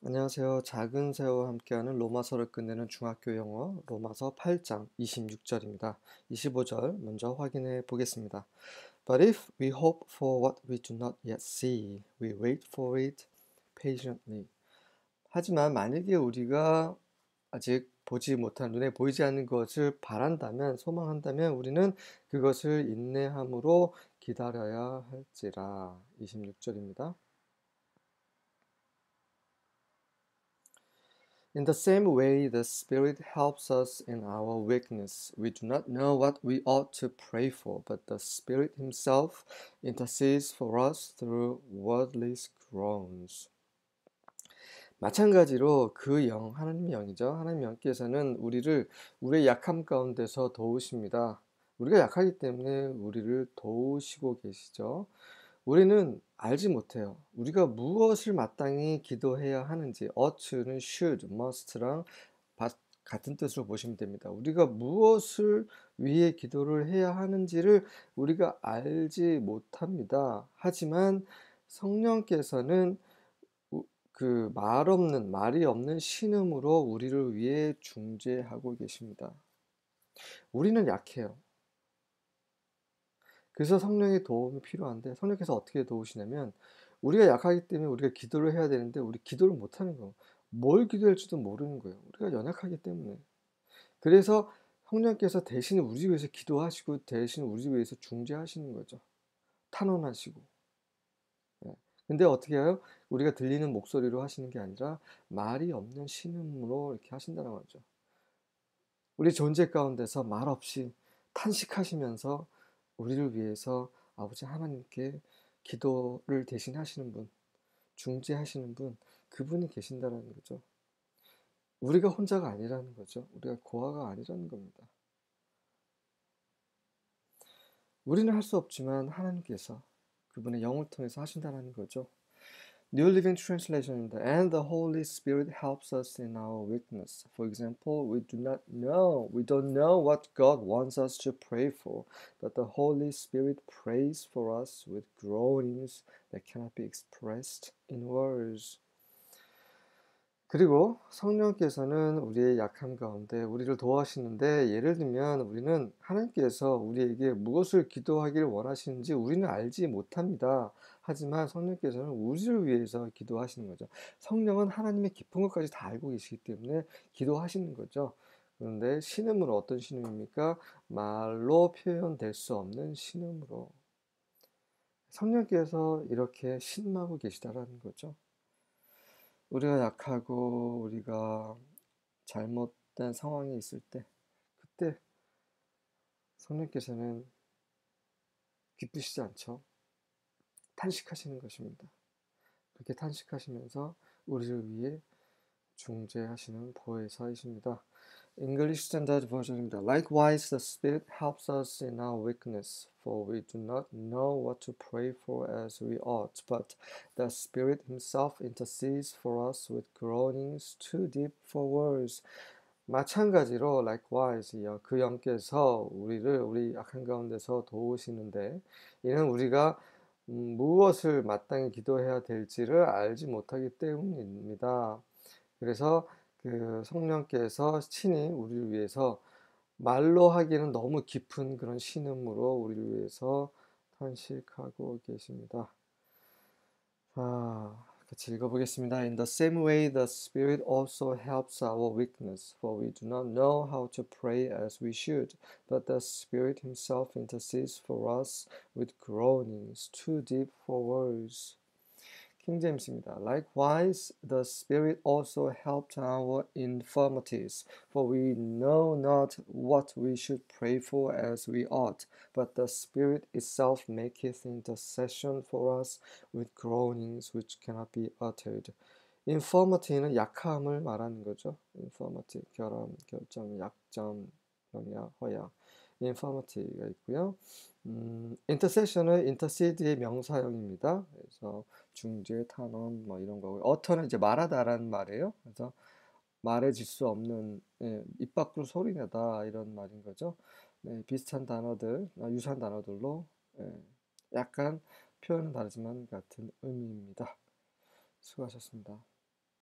안녕하세요. 작은 새우와 함께하는 로마서를 끝내는 중학교 영어 로마서 8장 26절입니다. 25절 먼저 확인해 보겠습니다. But if we hope for what we do not yet see, we wait for it patiently. 하지만 만약에 우리가 아직 보지 못한 눈에 보이지 않는 것을 바란다면, 소망한다면 우리는 그것을 인내함으로 기다려야 할지라. 26절입니다. In the same way, the Spirit helps us in our weakness. We do not know what we ought to pray for, but the Spirit Himself intercedes for us through wordless groans. 마찬가지로 그 영, 하나님의 영이죠. 하나님의 영께서는 우리의 약함 가운데서 도우십니다. 우리가 약하기 때문에 우리를 도우시고 계시죠. 우리는 알지 못해요. 우리가 무엇을 마땅히 기도해야 하는지, ouught는 should, must랑 같은 뜻으로 보시면 됩니다. 우리가 무엇을 위해 기도를 해야 하는지를 우리가 알지 못합니다. 하지만 성령께서는 그 말이 없는 신음으로 우리를 위해 중재하고 계십니다. 우리는 약해요. 그래서 성령의 도움이 필요한데, 성령께서 어떻게 도우시냐면, 우리가 약하기 때문에 우리가 기도를 해야 되는데 우리 기도를 못하는 거예요. 뭘 기도할지도 모르는 거예요. 우리가 연약하기 때문에. 그래서 성령께서 대신 우리 위해서 기도하시고 대신 우리 위해서 중재하시는 거죠. 탄원하시고. 예. 근데 어떻게 해요? 우리가 들리는 목소리로 하시는 게 아니라 말이 없는 신음으로 이렇게 하신다는 거죠. 우리 존재 가운데서 말 없이 탄식하시면서 우리를 위해서 아버지 하나님께 기도를 대신하시는 분, 중재하시는 분, 그분이 계신다는 거죠. 우리가 혼자가 아니라는 거죠. 우리가 고아가 아니라는 겁니다. 우리는 할 수 없지만 하나님께서 그분의 영을 통해서 하신다는 거죠. New Living Translation입니다. And the Holy Spirit helps us in our weakness. For example, we don't know what God wants us to pray for, but the Holy Spirit prays for us with groanings that cannot be expressed in words. 그리고 성령께서는 우리의 약함 가운데 우리를 도와주시는데, 예를 들면 우리는 하나님께서 우리에게 무엇을 기도하기를 원하시는지 우리는 알지 못합니다. 하지만 성령께서는 우리를 위해서 기도하시는 거죠. 성령은 하나님의 깊은 것까지 다 알고 계시기 때문에 기도하시는 거죠. 그런데 신음으로, 어떤 신음입니까? 말로 표현될 수 없는 신음으로. 성령께서 이렇게 신음하고 계시다라는 거죠. 우리가 약하고 우리가 잘못된 상황에 있을 때, 그때 성령께서는 기쁘시지 않죠. 탄식하시는 것입니다. 그렇게 탄식하시면서 우리를 위해 중재하시는 보혜사이십니다. English Standard Version입니다. Likewise, the Spirit helps us in our weakness, for we do not know what to pray for as we ought, but the Spirit Himself intercedes for us with groanings too deep for words. 마찬가지로 likewise, 그 영께서 우리 약한 가운데서 도우시는데, 이는 우리가 무엇을 마땅히 기도해야 될지를 알지 못하기 때문입니다. 그래서 그 성령께서 친히 우리를 위해서 말로 하기에는 너무 깊은 그런 신음으로 우리를 위해서 탄식하고 계십니다. 같이 읽어보겠습니다. In the same way, the Spirit also helps our weakness, for we do not know how to pray as we should, but the Spirit Himself intercedes for us with groanings too deep for words. 킹 제임스입니다. Likewise, the Spirit also helped our infirmities, for we know not what we should pray for as we ought, but the Spirit itself maketh intercession for us with groanings which cannot be uttered. infirmity는 약함을 말하는 거죠. infirmity, 결함, 결점, 약점, 병약, 허약. infirmity가 있고요. intercession은 intercede의 명사형입니다. 그래서 중재, 탄원 뭐 이런 거고요. utter는 이제 말하다라는 말이에요. 그래서 말해질 수 없는, 입 밖으로 소리내다 이런 말인 거죠. 네, 비슷한 단어들, 유사한 단어들로 약간 표현은 다르지만 같은 의미입니다. 수고하셨습니다.